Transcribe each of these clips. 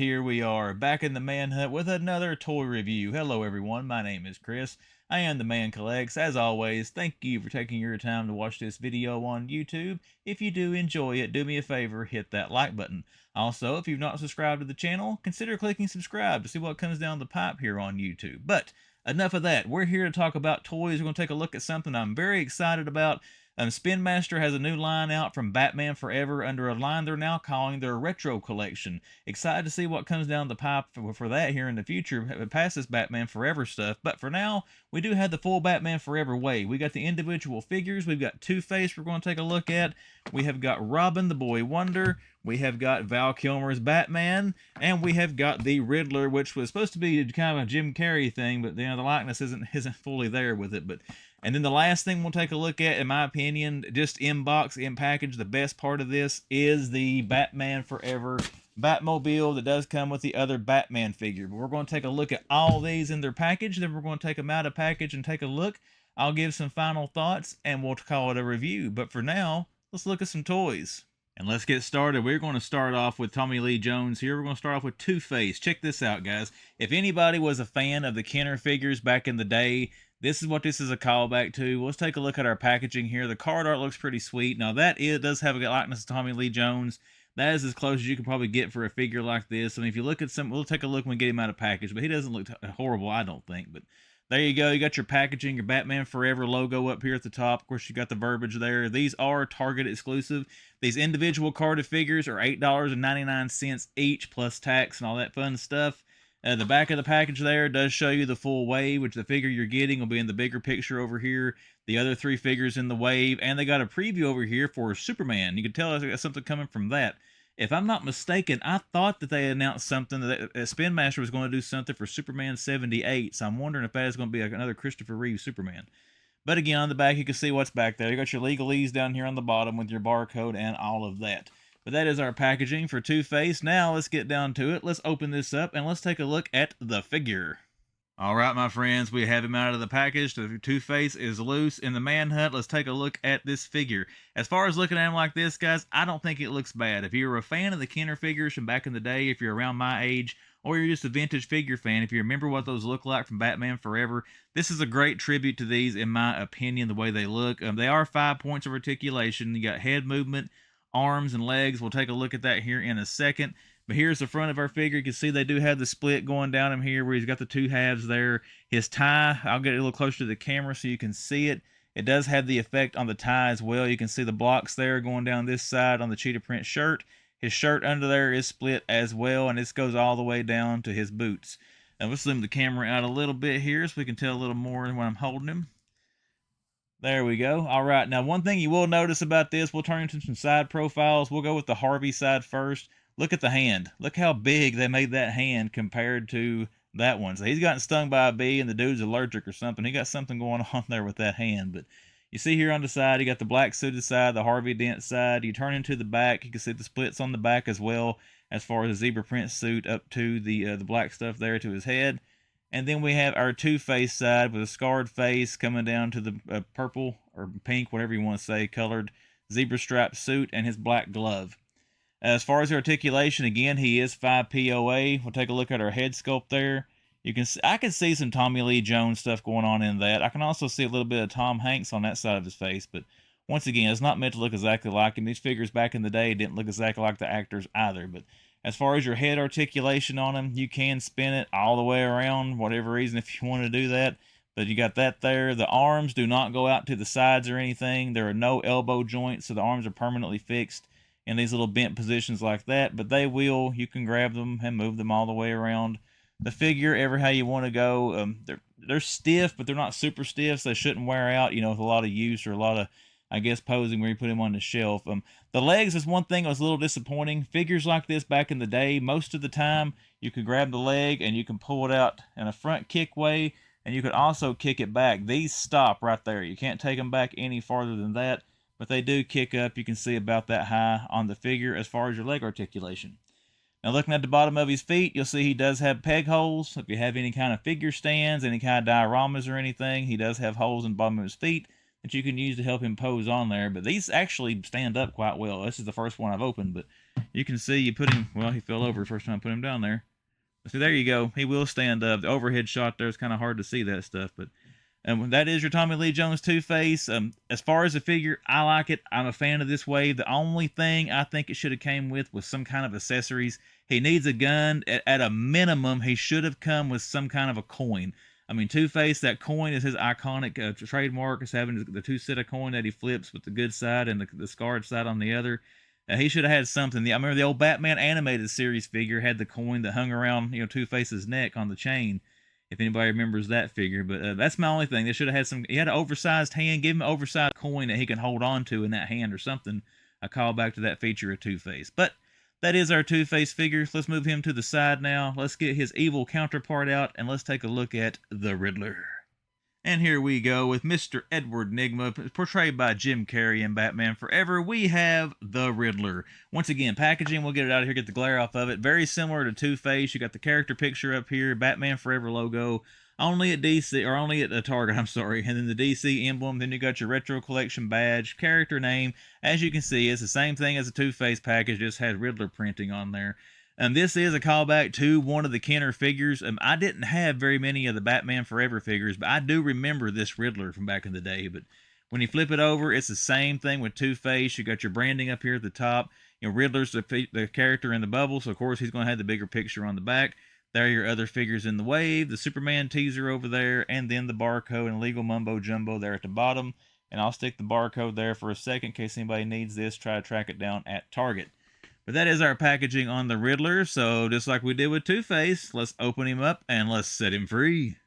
here we are, back in the Manhunt with another toy review. Hello everyone, my name is Chris. I am the Man Collects. As always, thank you for taking your time to watch this video on YouTube. If you do enjoy it, do me a favor, hit that like button. Also, if you've not subscribed to the channel, consider clicking subscribe to see what comes down the pipe here on YouTube. But enough of that. We're here to talk about toys. We're going to take a look at something I'm very excited about. Spinmaster has a new line out from Batman Forever under a line they're now calling their Retro Collection. Excited to see what comes down the pipe for that here in the future, past this Batman Forever stuff. But for now, we do have the full Batman Forever wave. We got the individual figures. We've got TwoFace we're going to take a look at. We have got Robin the Boy Wonder. We have got Val Kilmer's Batman. And we have got the Riddler, which was supposed to be kind of a Jim Carrey thing, but the likeness isn't fully there with it. And then the last thing we'll take a look at, in my opinion, just in box, in package, the best part of this is the Batman Forever Batmobile that does come with the other Batman figure. But we're going to take a look at all these in their package, then we're going to take them out of package and take a look. I'll give some final thoughts, and we'll call it a review. But for now, let's look at some toys. And let's get started. We're going to start off with Tommy Lee Jones here. We're going to start off with TwoFace. Check this out, guys. If anybody was a fan of the Kenner figures back in the day, this is what this is a callback to. Let's take a look at our packaging here. The card art looks pretty sweet. Now, does have a likeness to Tommy Lee Jones. That is as close as you can probably get for a figure like this. I mean, if you look at some, we'll take a look when we get him out of package, but he doesn't look horrible, I don't think. But there you go. You got your packaging, your Batman Forever logo up here at the top. Of course, you got the verbiage there. These are Target exclusive. These individual carded figures are $8.99 each, plus tax and all that fun stuff. The back of the package there does show you the full wave, which the figure you're getting will be in the bigger picture over here. The other three figures in the wave, and they got a preview over here for Superman. You can tell there's something coming from that. If I'm not mistaken, I thought that they announced something that Spinmaster was going to do something for Superman 78, so I'm wondering if that is going to be like another Christopher Reeve Superman. But again, on the back, you can see what's back there. You got your legalese down here on the bottom with your barcode and all of that. But that is our packaging for TwoFace. Now let's get down to it. Let's open this up and let's take a look at the figure. All right, my friends, we have him out of the package. The TwoFace is loose in the Manhunt. Let's take a look at this figure. As far as looking at him like this, guys, I don't think it looks bad. If you're a fan of the Kenner figures from back in the day, if you're around my age, or you're just a vintage figure fan, if you remember what those look like from Batman Forever, this is a great tribute to these, in my opinion, the way they look. They are 5 points of articulation. You got head movement, arms, and legs. We'll take a look at that here in a second. But here's the front of our figure. You can see they do have the split going down him here where he's got the two halves there. His tie, I'll get it a little closer to the camera so you can see it. It does have the effect on the tie as well. You can see the blocks there going down this side on the cheetah print shirt. His shirt under there is split as well, and this goes all the way down to his boots. Now let's zoom the camera out a little bit here so we can tell a little more when I'm holding him. There we go. All right, now one thing you will notice about this, we'll turn into some side profiles. We'll go with the Harvey side first. Look at the hand. Look how big they made that hand compared to that one. So he's gotten stung by a bee and the dude's allergic or something. He got something going on there with that hand. But you see here on the side, you got the black suited side, the Harvey Dent side. You turn into the back, you can see the splits on the back as well, as far as the zebra print suit up to the black stuff there to his head. And then we have our TwoFace side with a scarred face coming down to the purple or pink, whatever you want to say, colored zebra striped suit and his black glove. As far as the articulation, again, he is 5 POA. We'll take a look at our head sculpt there. You can see, I can see some Tommy Lee Jones stuff going on in that. I can also see a little bit of Tom Hanks on that side of his face, but once again, it's not meant to look exactly like him. These figures back in the day didn't look exactly like the actors either, but as far as your head articulation on him, you can spin it all the way around, whatever reason, if you want to do that. But you got that there. The arms do not go out to the sides or anything. There are no elbow joints, so the arms are permanently fixed in these little bent positions like that. But they will, you can grab them and move them all the way around the figure, ever how you want to go. They're stiff, but they're not super stiff, so they shouldn't wear out, with a lot of use or a lot of, I guess, posing where you put him on the shelf. The legs is one thing that was a little disappointing. Figures like this back in the day, most of the time, you could grab the leg and you can pull it out in a front kick way, and you could also kick it back. These stop right there. You can't take them back any farther than that, but they do kick up. You can see about that high on the figure as far as your leg articulation. Now, looking at the bottom of his feet, you'll see he does have peg holes. If you have any kind of figure stands, any kind of dioramas or anything, he does have holes in the bottom of his feet. that you can use to help him pose on there. But these actually stand up quite well. This is the first one I've opened, but you can see you put him, well, he fell over the first time I put him down there. So there you go. He will stand up. The overhead shot there is kind of hard to see that stuff, but that is your Tommy Lee Jones Two-Face. As far as the figure, I like it. I'm a fan of this wave. The only thing I think it should have came with was some kind of accessories. He needs a gun. At a minimum, he should have come with some kind of a coin. I mean, Two-Face, that coin is his iconic trademark. Is having the two set of coin that he flips with the good side and the scarred side on the other. He should have had something. I remember the old Batman animated series figure had the coin that hung around, Two-Face's neck on the chain. If anybody remembers that figure, but that's my only thing. They should have had some. He had an oversized hand. Give him an oversized coin that he can hold on to in that hand or something. A call back to that feature of Two-Face. But that is our Two-Face figure. Let's move him to the side now. Let's get his evil counterpart out, and let's take a look at the Riddler. And here we go with Mr. Edward Nygma, portrayed by Jim Carrey in Batman Forever. We have the Riddler. Once again, packaging, we'll get it out of here, get the glare off of it. Very similar to Two-Face. You got the character picture up here, Batman Forever logo. Only at DC, or only at Target, I'm sorry. And then the DC emblem. Then you got your Retro Collection badge, character name. As you can see, it's the same thing as a Two-Face package, just has Riddler printing on there. This is a callback to one of the Kenner figures. I didn't have very many of the Batman Forever figures, but I do remember this Riddler from back in the day. But when you flip it over, it's the same thing with Two-Face. You got your branding up here at the top. Riddler's the character in the bubble, so of course he's going to have the bigger picture on the back. There are your other figures in the wave, the Superman teaser over there, and then the barcode and legal mumbo jumbo there at the bottom. And I'll stick the barcode there for a second in case anybody needs this. Try to track it down at Target. But that is our packaging on the Riddler, so just like we did with Two-Face, let's open him up and let's set him free.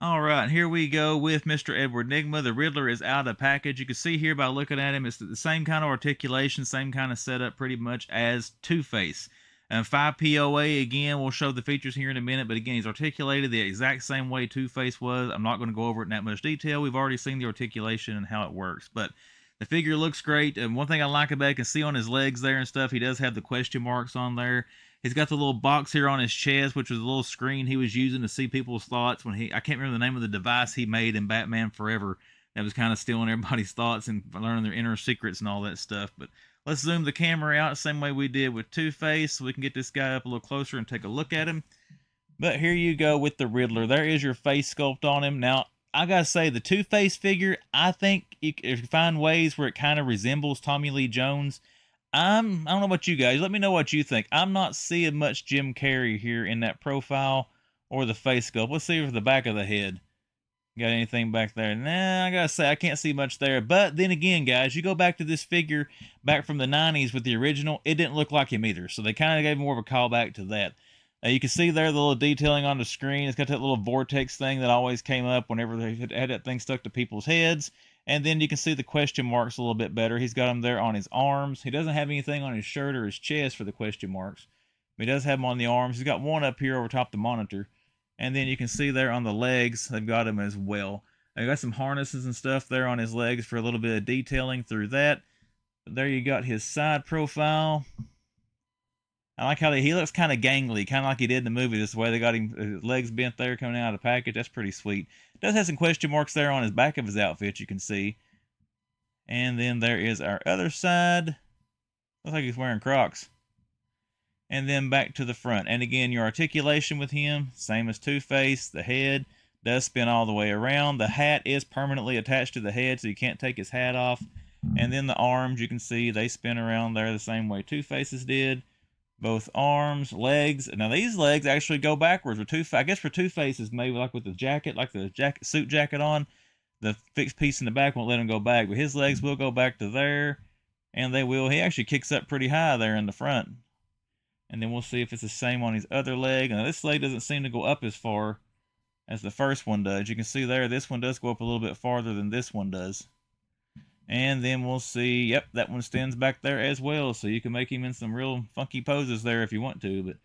Alright, here we go with Mr. Edward Nygma. The Riddler is out of the package. You can see here by looking at him, it's the same kind of articulation, same kind of setup pretty much as Two-Face. 5 POA, again, we'll show the features here in a minute, but again, he's articulated the exact same way Two-Face was. I'm not going to go over it in that much detail. We've already seen the articulation and how it works, but the figure looks great, and one thing I like about it, you can see on his legs there and stuff, he does have the question marks on there. He's got the little box here on his chest, which was a little screen he was using to see people's thoughts when I can't remember the name of the device he made in Batman Forever that was kind of stealing everybody's thoughts and learning their inner secrets and all that stuff. But let's zoom the camera out the same way we did with Two-Face so we can get this guy up a little closer and take a look at him. But here you go with the Riddler. There is your face sculpt on him. Now, I gotta say, the Two-Face figure, I think if you find ways where it kind of resembles Tommy Lee Jones, I don't know about you guys. Let me know what you think. I'm not seeing much Jim Carrey here in that profile or the face sculpt. Let's see for the back of the head. Got anything back there? Nah, I gotta say, I can't see much there. But then again, guys, you go back to this figure back from the 90s with the original, it didn't look like him either. So they kind of gave more of a callback to that. You can see there the little detailing on the screen. It's got that little vortex thing that always came up whenever they had that thing stuck to people's heads. And then you can see the question marks a little bit better. He's got them there on his arms. He doesn't have anything on his shirt or his chest for the question marks. But he does have them on the arms. He's got one up here over top the monitor. And then you can see there on the legs, they've got him as well. They've got some harnesses and stuff there on his legs for a little bit of detailing through that. But there you got his side profile. I like how he looks kind of gangly, kind of like he did in the movie. This way they got him, his legs bent there coming out of the package. That's pretty sweet. Does have some question marks there on his back of his outfit, you can see. And then there is our other side. Looks like he's wearing Crocs. And then back to the front. And again, your articulation with him, same as Two-Face. The head does spin all the way around. The hat is permanently attached to the head, so you can't take his hat off. And then the arms, you can see they spin around there the same way Two-Face's did. Both arms, legs. Now these legs actually go backwards. With Two-Face, I guess for Two-Face is maybe like with the jacket, like the suit jacket on. The fixed piece in the back won't let him go back, but his legs will go back to there, and they will. He actually kicks up pretty high there in the front. And then we'll see if it's the same on his other leg. Now this leg doesn't seem to go up as far as the first one does. You can see there, this one does go up a little bit farther than this one does. And then we'll see, yep, that one stands back there as well. So you can make him in some real funky poses there if you want to. But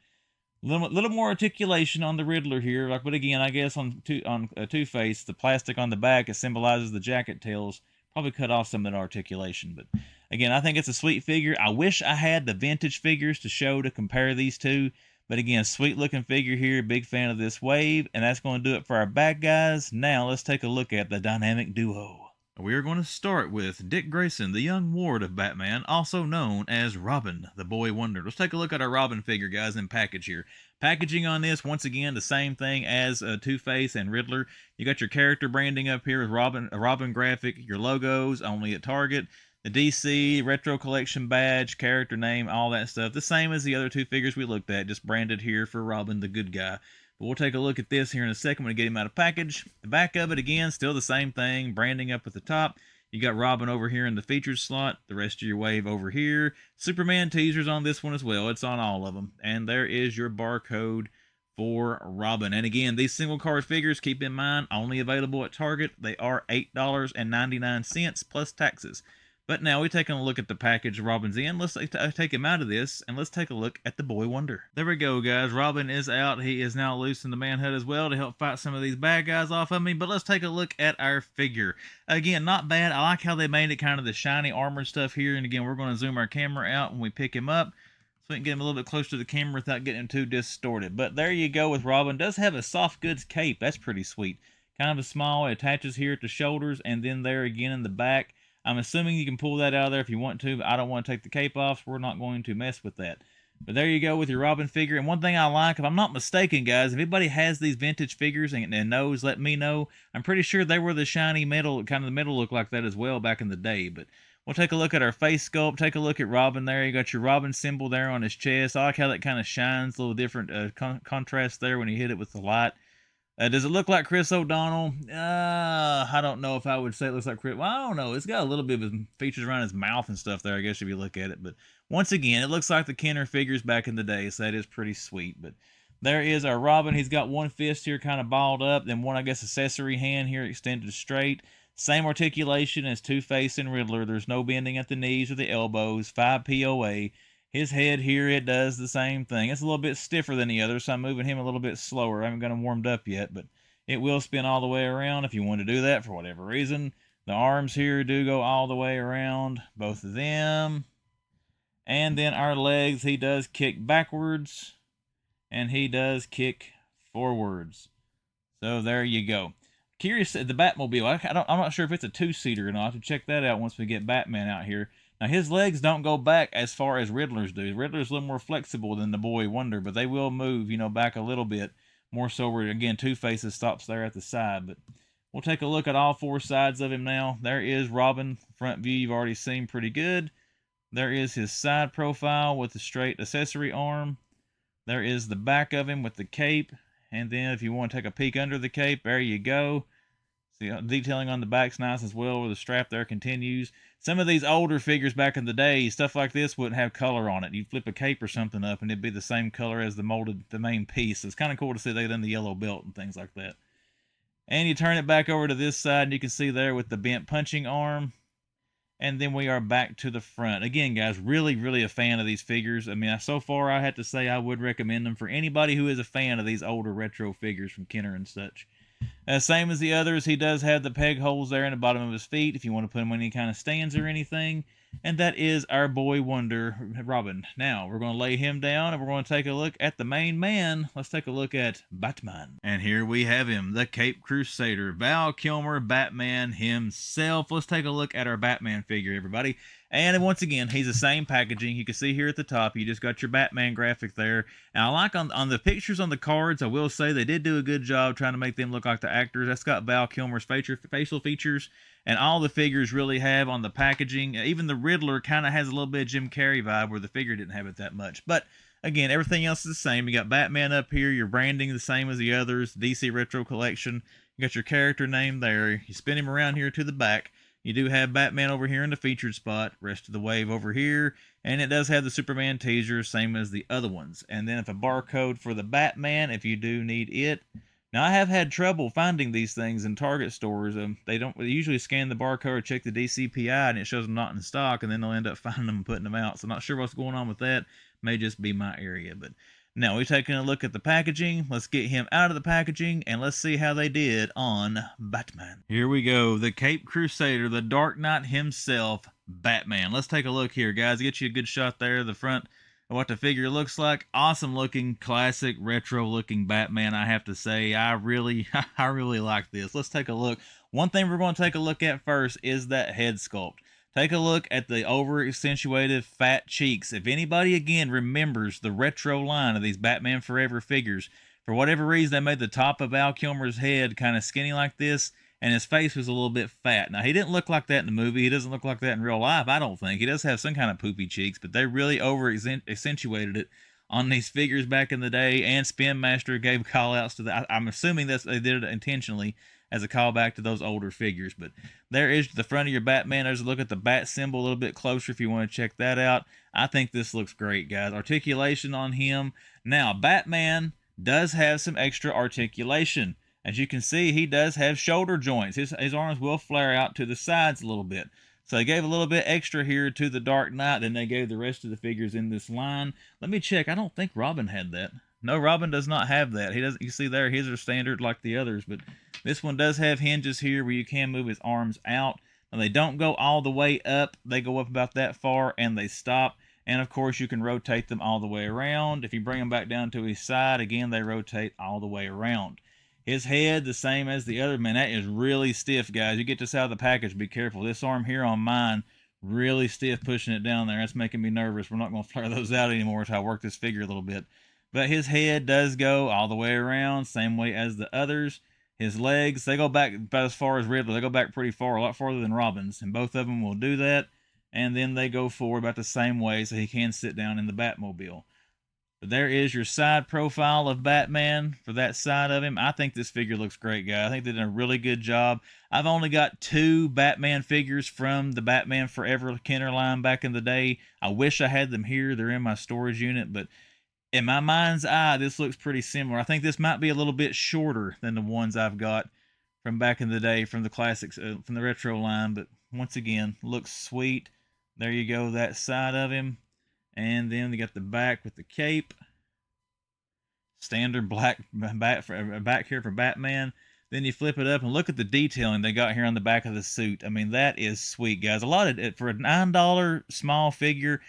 a little more articulation on the Riddler here. But again, I guess on Two-Face, the plastic on the back, it symbolizes the jacket tails. Probably cut off some of that articulation. But again, I think it's a sweet figure. I wish I had the vintage figures to show to compare these two. But again, sweet looking figure here. Big fan of this wave. And that's going to do it for our bad guys. Now let's take a look at the dynamic duo. We are going to start with Dick Grayson, the young ward of Batman, also known as Robin, the Boy Wonder. Let's take a look at our Robin figure, guys, in package here. Packaging on this, once again, the same thing as Two-Face and Riddler. You got your character branding up here with a Robin graphic, your logos only at Target, the DC Retro Collection badge, character name, all that stuff. The same as the other two figures we looked at, just branded here for Robin, the good guy. But we'll take a look at this here in a second when we get him out of package. The back of it, again, still the same thing. Branding up at the top. You got Robin over here in the features slot. The rest of your wave over here. Superman teasers on this one as well. It's on all of them. And there is your barcode for Robin. And again, these single card figures, keep in mind, only available at Target. They are $8.99 plus taxes. But now we're taking a look at the package Robin's in. Let's take him out of this, and let's take a look at the Boy Wonder. There we go, guys. Robin is out. He is now loose in the manhood as well to help fight some of these bad guys off of me. But let's take a look at our figure. Again, not bad. I like how they made it kind of the shiny armor stuff here. And again, we're going to zoom our camera out when we pick him up, so we can get him a little bit closer to the camera without getting him too distorted. But there you go with Robin. Does have a soft goods cape. That's pretty sweet. Kind of a small. It attaches here at the shoulders, and then there again in the back. I'm assuming you can pull that out of there if you want to, but I don't want to take the cape off, so we're not going to mess with that. But there you go with your Robin figure. And one thing I like, if I'm not mistaken, guys, if anybody has these vintage figures and knows, let me know. I'm pretty sure they were the shiny metal, kind of the metal look like that as well back in the day. But we'll take a look at our face sculpt. Take a look at Robin there. You got your Robin symbol there on his chest. I like how that kind of shines, a little different contrast there when you hit it with the light. Does it look like Chris O'Donnell? I don't know if I would say it looks like Chris. Well, I don't know. It's got a little bit of features around his mouth and stuff there, I guess, if you look at it. But once again, it looks like the Kenner figures back in the day, so that is pretty sweet. But there is our Robin. He's got one fist here kind of balled up, then one, I guess, accessory hand here extended straight. Same articulation as Two-Face and Riddler. There's no bending at the knees or the elbows. 5 POA. His head here, it does the same thing. It's a little bit stiffer than the other, so I'm moving him a little bit slower. I haven't got him warmed up yet, but it will spin all the way around if you want to do that for whatever reason. The arms here do go all the way around, both of them. And then our legs, he does kick backwards, and he does kick forwards. So there you go. Curious, the Batmobile, I'm not sure if it's a two-seater or not. I'll have to check that out once we get Batman out here. Now, his legs don't go back as far as Riddler's do. Riddler's a little more flexible than the Boy Wonder, but they will move, back a little bit. More so where, again, Two-Face's stops there at the side. But we'll take a look at all four sides of him now. There is Robin. Front view you've already seen pretty good. There is his side profile with the straight accessory arm. There is the back of him with the cape. And then if you want to take a peek under the cape, there you go. See, detailing on the back's nice as well, where the strap there continues. Some of these older figures back in the day, stuff like this wouldn't have color on it. You'd flip a cape or something up, and it'd be the same color as the main piece. So it's kind of cool to see they've done the yellow belt and things like that. And you turn it back over to this side, and you can see there with the bent punching arm. And then we are back to the front. Again, guys, really, really a fan of these figures. I mean, so far, I have to say I would recommend them for anybody who is a fan of these older retro figures from Kenner and such. Same as the others, he does have the peg holes there in the bottom of his feet if you want to put him in any kind of stands or anything. And that is our Boy Wonder, Robin. Now, we're going to lay him down and we're going to take a look at the main man. Let's take a look at Batman. And here we have him, the Cape Crusader, Val Kilmer, Batman himself. Let's take a look at our Batman figure, everybody. And once again, he's the same packaging. You can see here at the top, you just got your Batman graphic there. And I like on the pictures on the cards, I will say they did do a good job trying to make them look like the actors. That's got Val Kilmer's facial features. And all the figures really have on the packaging. Even the Riddler kind of has a little bit of Jim Carrey vibe where the figure didn't have it that much. But again, everything else is the same. You got Batman up here. Your branding the same as the others. DC Retro Collection. You got your character name there. You spin him around here to the back. You do have Batman over here in the featured spot. Rest of the wave over here. And it does have the Superman teaser, same as the other ones. And then if a barcode for the Batman, if you do need it. Now, I have had trouble finding these things in Target stores. They usually scan the barcode, check the DCPI, and it shows them not in stock, and then they'll end up finding them and putting them out. So I'm not sure what's going on with that. May just be my area. But now we're taking a look at the packaging. Let's get him out of the packaging, and let's see how they did on Batman. Here we go. The Cape Crusader, the Dark Knight himself, Batman. Let's take a look here, guys. Get you a good shot there, the front of what the figure looks like. Awesome looking, classic, retro looking Batman, I have to say. I really like this. Let's take a look. One thing we're going to take a look at first is that head sculpt. Take a look at the over accentuated fat cheeks. If anybody again remembers the retro line of these Batman Forever figures, for whatever reason they made the top of Val Kilmer's head kind of skinny like this, and his face was a little bit fat. Now, he didn't look like that in the movie. He doesn't look like that in real life, I don't think. He does have some kind of poopy cheeks, but they really over accentuated it on these figures back in the day, and Spinmaster gave call-outs to that. I'm assuming that they did it intentionally as a callback to those older figures. But there is the front of your Batman. There's a look at the bat symbol a little bit closer if you want to check that out. I think this looks great, guys. Articulation on him. Now, Batman does have some extra articulation. As you can see, he does have shoulder joints. His arms will flare out to the sides a little bit. So they gave a little bit extra here to the Dark Knight than they gave the rest of the figures in this line. Let me check. I don't think Robin had that. No, Robin does not have that. He doesn't. You see there, his are standard like the others, but this one does have hinges here where you can move his arms out. Now, they don't go all the way up. They go up about that far and they stop. And of course, you can rotate them all the way around. If you bring them back down to his side, again, they rotate all the way around. His head, the same as the other. Man, that is really stiff, guys. You get this out of the package, be careful. This arm here on mine, really stiff pushing it down there. That's making me nervous. We're not going to flare those out anymore until I work this figure a little bit. But his head does go all the way around, same way as the others. His legs, they go back about as far as Riddler. They go back pretty far, a lot farther than Robin's. And both of them will do that. And then they go forward about the same way so he can sit down in the Batmobile. But there is your side profile of Batman for that side of him. I think this figure looks great, guys. I think they did a really good job. I've only got 2 Batman figures from the Batman Forever Kenner line back in the day. I wish I had them here. They're in my storage unit, but in my mind's eye, this looks pretty similar. I think this might be a little bit shorter than the ones I've got from back in the day, from the classics, from the retro line. But once again, looks sweet. There you go, that side of him. And then they got the back with the cape. Standard black back here for Batman. Then you flip it up and look at the detailing they got here on the back of the suit. I mean, that is sweet, guys. A lot of it for a $9 small figure.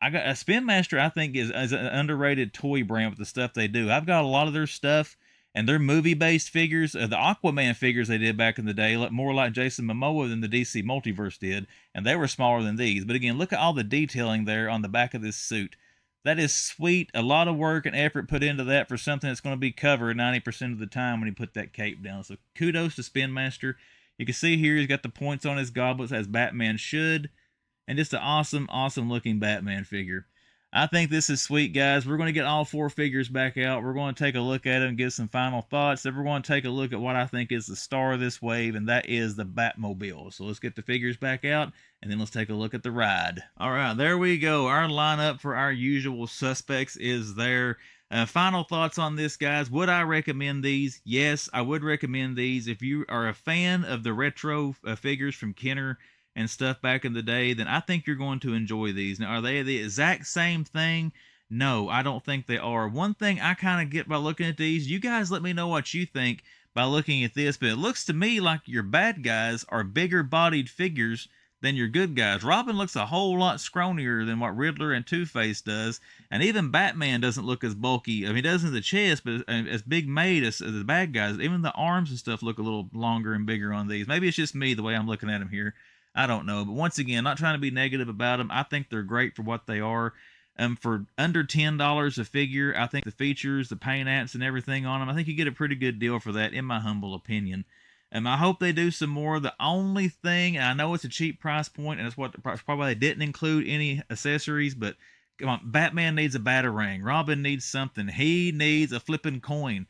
I got a Spinmaster, I think, is an underrated toy brand with the stuff they do. I've got a lot of their stuff, and their movie-based figures, the Aquaman figures they did back in the day, look more like Jason Momoa than the DC Multiverse did, and they were smaller than these. But again, look at all the detailing there on the back of this suit. That is sweet. A lot of work and effort put into that for something that's going to be covered 90% of the time when you put that cape down. So kudos to Spinmaster. You can see here he's got the points on his goblets as Batman should. And just an awesome, awesome looking Batman figure. I think this is sweet, guys. We're going to get all 4 figures back out. We're going to take a look at them and give some final thoughts. Then we're going to take a look at what I think is the star of this wave, and that is the Batmobile. So let's get the figures back out, and then let's take a look at the ride. All right, there we go. Our lineup for our usual suspects is there. Final thoughts on this, guys. Would I recommend these? Yes, I would recommend these. If you are a fan of the retro figures from Kenner and stuff back in the day, then I think you're going to enjoy these. Now, are they the exact same thing? No, I don't think they are. One thing I kind of get by looking at these, you guys let me know what you think by looking at this, but it looks to me like your bad guys are bigger bodied figures than your good guys. Robin looks a whole lot scrawnier than what Riddler and TwoFace does, and even Batman doesn't look as bulky. I mean, he does in the chest, but as big made as the bad guys. Even the arms and stuff look a little longer and bigger on these. Maybe it's just me the way I'm looking at them here. I don't know, but once again, not trying to be negative about them. I think they're great for what they are. For under $10 a figure, I think the features, the paint apps, and everything on them, I think you get a pretty good deal for that, in my humble opinion. I hope they do some more. The only thing, and I know it's a cheap price point, and it's what probably they didn't include any accessories, but come on, Batman needs a Batarang. Robin needs something. He needs a flipping coin.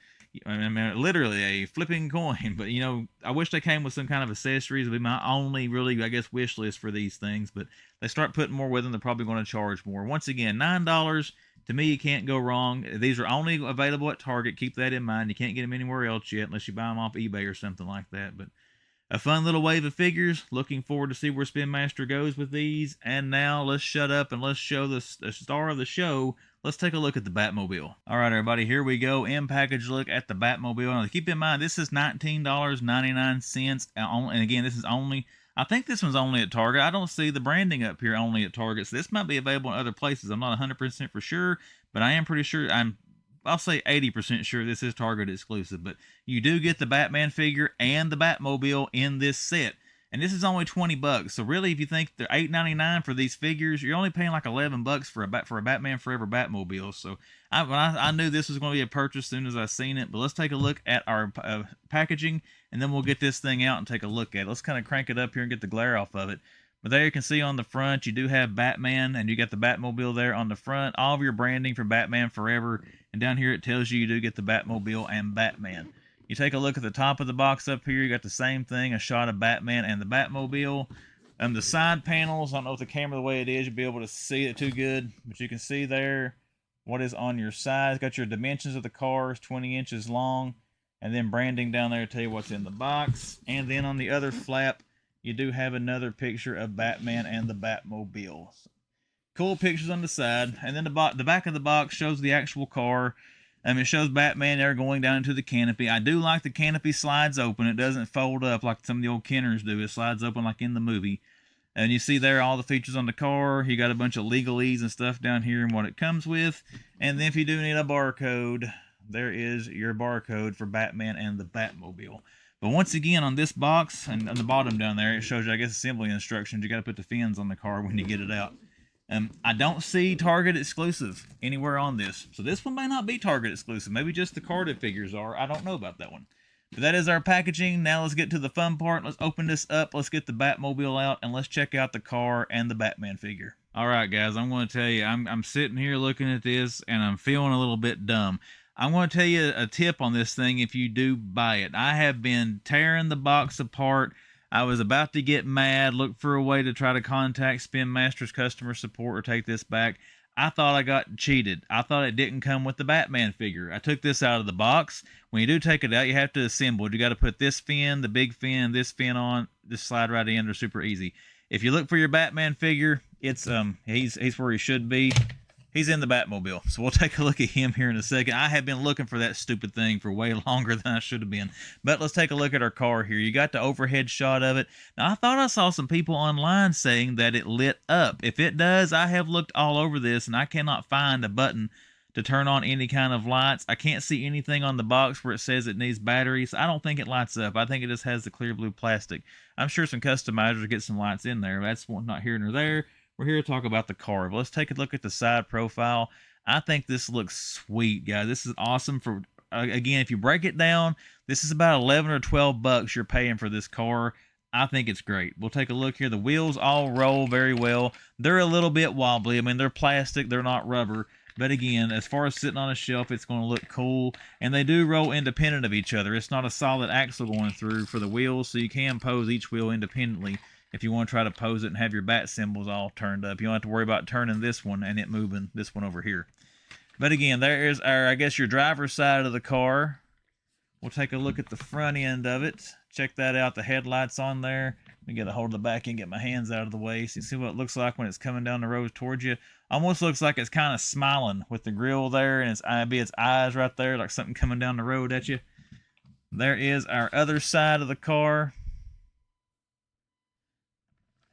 I mean, literally a flipping coin. But, you know, I wish they came with some kind of accessories. It would be my only, really, I guess, wish list for these things. But they start putting more with them, they're probably going to charge more. Once again, $9. To me, you can't go wrong. These are only available at Target. Keep that in mind. You can't get them anywhere else yet unless you buy them off eBay or something like that. But a fun little wave of figures. Looking forward to see where Spinmaster goes with these. And now let's shut up and let's show the star of the show. Let's take a look at the Batmobile. All right, everybody, here we go. In-package look at the Batmobile. Now, keep in mind, this is $19.99. And again, this is only, I think this one's only at Target. I don't see the branding up here only at Target. So this might be available in other places. I'm not 100% for sure, but I am pretty sure, I'm I'll say 80% sure this is Target exclusive, but you do get the Batman figure and the Batmobile in this set. And this is only $20. So really, if you think they're $8.99 for these figures, you're only paying like $11 for a Batman Forever Batmobile. So I knew this was going to be a purchase as soon as I seen it. But let's take a look at our packaging, and then we'll get this thing out and take a look at it. Let's kind of crank it up here and get the glare off of it. But there you can see on the front, you do have Batman, and you got the Batmobile there on the front. All of your branding for Batman Forever. And down here it tells you do get the Batmobile and Batman. You take a look at the top of the box up here, you got the same thing, a shot of Batman and the Batmobile. The side panels, I don't know if the camera the way it is, you'll be able to see it too good, but you can see there what is on your side. It's got your dimensions of the cars, 20 inches long, and then branding down there to tell you what's in the box. And then on the other flap, you do have another picture of Batman and the Batmobile. Cool pictures on the side, and then the back of the box shows the actual car. It shows Batman there going down into the canopy. I do like the canopy slides open. It doesn't fold up like some of the old Kenners do. It slides open like in the movie. And you see there all the features on the car. You got a bunch of legalese and stuff down here and what it comes with. And then if you do need a barcode, there is your barcode for Batman and the Batmobile. But once again, on this box, and on the bottom down there, it shows you, I guess, assembly instructions. You got to put the fins on the car when you get it out. I don't see Target exclusive anywhere on this. So this one may not be Target exclusive. Maybe just the carded figures are. I don't know about that one. But that is our packaging. Now let's get to the fun part. Let's open this up. Let's get the Batmobile out, and let's check out the car and the Batman figure. All right, guys, I'm going to tell you, I'm sitting here looking at this, and I'm feeling a little bit dumb. I'm going to tell you a tip on this thing if you do buy it. I have been tearing the box apart. I was about to get mad, look for a way to try to contact Spinmaster's customer support or take this back. I thought I got cheated. I thought it didn't come with the Batman figure. I took this out of the box. When you do take it out, you have to assemble it. You got to put this fin, the big fin, this fin on. Just slide right in. They're super easy. If you look for your Batman figure, it's he's where he should be. He's in the Batmobile. So we'll take a look at him here in a second. I have been looking for that stupid thing for way longer than I should have been. But let's take a look at our car here. You got the overhead shot of it. Now, I thought I saw some people online saying that it lit up. If it does, I have looked all over this, and I cannot find a button to turn on any kind of lights. I can't see anything on the box where it says it needs batteries. I don't think it lights up. I think it just has the clear blue plastic. I'm sure some customizers get some lights in there. That's not here nor there. We're here to talk about the car. But let's take a look at the side profile. I think this looks sweet, guys. This is awesome. For again, if you break it down, this is about 11 or 12 bucks you're paying for this car. I think it's great. We'll take a look here. The wheels all roll very well. They're a little bit wobbly. I mean, they're plastic. They're not rubber. But again, as far as sitting on a shelf, it's going to look cool. And they do roll independent of each other. It's not a solid axle going through for the wheels, so you can pose each wheel independently if you want to try to pose it and have your bat symbols all turned up. You don't have to worry about turning this one and it moving this one over here. But again, there is our, I guess, your driver's side of the car. We'll take a look at the front end of it. Check that out. The headlights on there. Let me get a hold of the back and get my hands out of the way so you see what it looks like when it's coming down the road towards you. Almost looks like it's kind of smiling with the grill there, and its eyes right there, like something coming down the road at you. There is our other side of the car.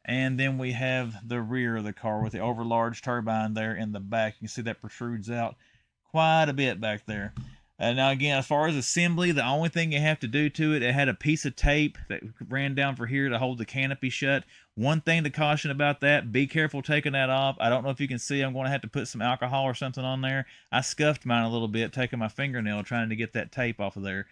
And then we have the rear of the car with the overlarge turbine there in the back. You can see that protrudes out quite a bit back there. Now again, as far as assembly, the only thing you have to do to it, it had a piece of tape that ran down for here to hold the canopy shut. One thing to caution about that, be careful taking that off. I don't know if you can see, I'm going to have to put some alcohol or something on there. I scuffed mine a little bit, taking my fingernail, trying to get that tape off of there.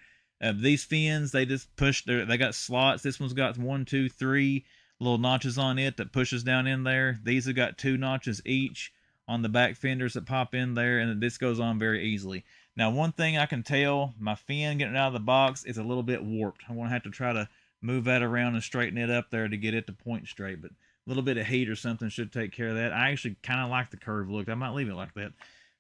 These fins, they just push, they got slots. This one's got 1, 2, 3 little notches on it that pushes down in there. These have got 2 notches each on the back fenders that pop in there, and this goes on very easily. Now, one thing I can tell, my fin getting out of the box is a little bit warped. I'm going to have to try to move that around and straighten it up there to get it to point straight, but a little bit of heat or something should take care of that. I actually kind of like the curved look. I might leave it like that.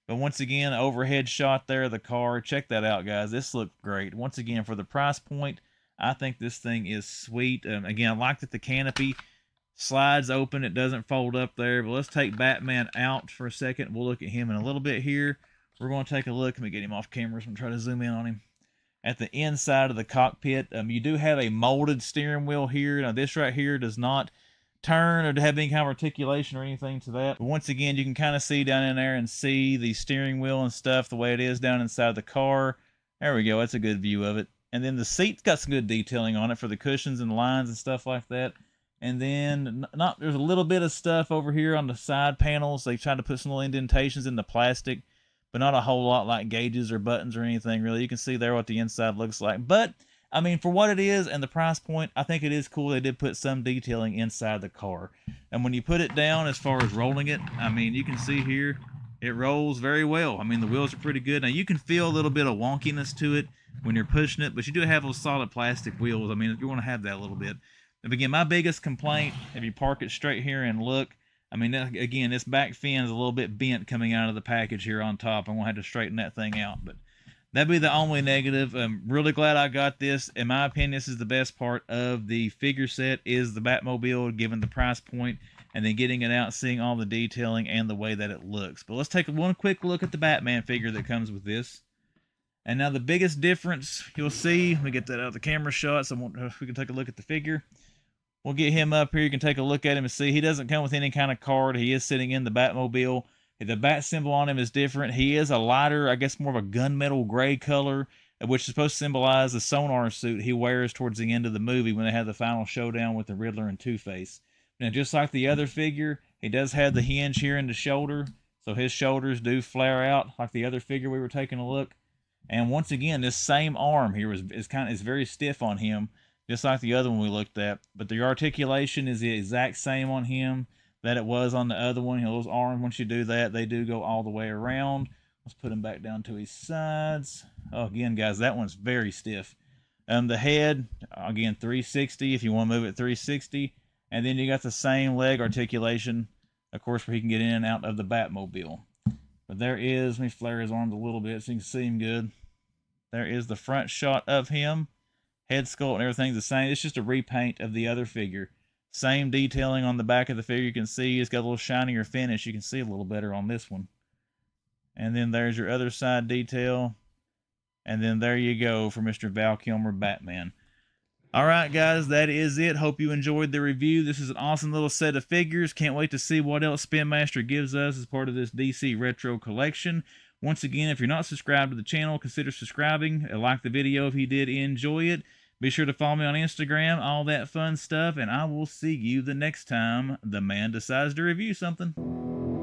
But once again, overhead shot there of the car. Check that out, guys. This looked great. Once again, for the price point, I think this thing is sweet. Again, I like that the canopy slides open. It doesn't fold up there. But let's take Batman out for a second. We'll look at him in a little bit here. We're going to take a look. Let me get him off camera so I'm trying to zoom in on him. At the inside of the cockpit, you do have a molded steering wheel here. Now, this right here does not turn or to have any kind of articulation or anything to that. But once again, you can kind of see down in there and see the steering wheel and stuff the way it is down inside the car. There we go. That's a good view of it. And then the seat's got some good detailing on it for the cushions and the lines and stuff like that. And then there's a little bit of stuff over here on the side panels. They tried to put some little indentations in the plastic, but not a whole lot like gauges or buttons or anything really. You can see there what the inside looks like. But I mean, for what it is and the price point, I think it is cool they did put some detailing inside the car. And when you put it down, as far as rolling it, I mean, you can see here, it rolls very well. I mean, the wheels are pretty good. Now, you can feel a little bit of wonkiness to it when you're pushing it, but you do have those solid plastic wheels. I mean, if you want to have that a little bit. But again, my biggest complaint, if you park it straight here and look, I mean, again, this back fin is a little bit bent coming out of the package here on top. I'm going to have to straighten that thing out, but that'd be the only negative. I'm really glad I got this. In my opinion, this is the best part of the figure set, is the Batmobile, given the price point, and then getting it out, seeing all the detailing and the way that it looks. But let's take one quick look at the Batman figure that comes with this. And now the biggest difference you'll see, let me get that out of the camera shot so we can take a look at the figure. We'll get him up here. You can take a look at him and see he doesn't come with any kind of card. He is sitting in the Batmobile. The bat symbol on him is different. He is a lighter, I guess more of a gunmetal gray color, which is supposed to symbolize the sonar suit he wears towards the end of the movie when they have the final showdown with the Riddler and TwoFace. Now, just like the other figure, he does have the hinge here in the shoulder, so his shoulders do flare out like the other figure we were taking a look. And once again, this same arm here is very stiff on him, just like the other one we looked at. But the articulation is the exact same on him that it was on the other one. You know, those arms, once you do that, they do go all the way around. Let's put him back down to his sides. Oh, again, guys, that one's very stiff. The head, again, 360 if you want to move it 360. And then you got the same leg articulation, of course, where he can get in and out of the Batmobile. But there is, let me flare his arms a little bit so you can see him good. There is the front shot of him. Head sculpt and everything's the same. It's just a repaint of the other figure. Same detailing on the back of the figure. You can see it's got a little shinier finish. You can see a little better on this one. And then there's your other side detail. And then there you go for Mr. Val Kilmer Batman. Alright guys, that is it. Hope you enjoyed the review. This is an awesome little set of figures. Can't wait to see what else Spinmaster gives us as part of this DC Retro collection. Once again, if you're not subscribed to the channel, consider subscribing. Like the video if you did enjoy it. Be sure to follow me on Instagram, all that fun stuff, and I will see you the next time the man decides to review something.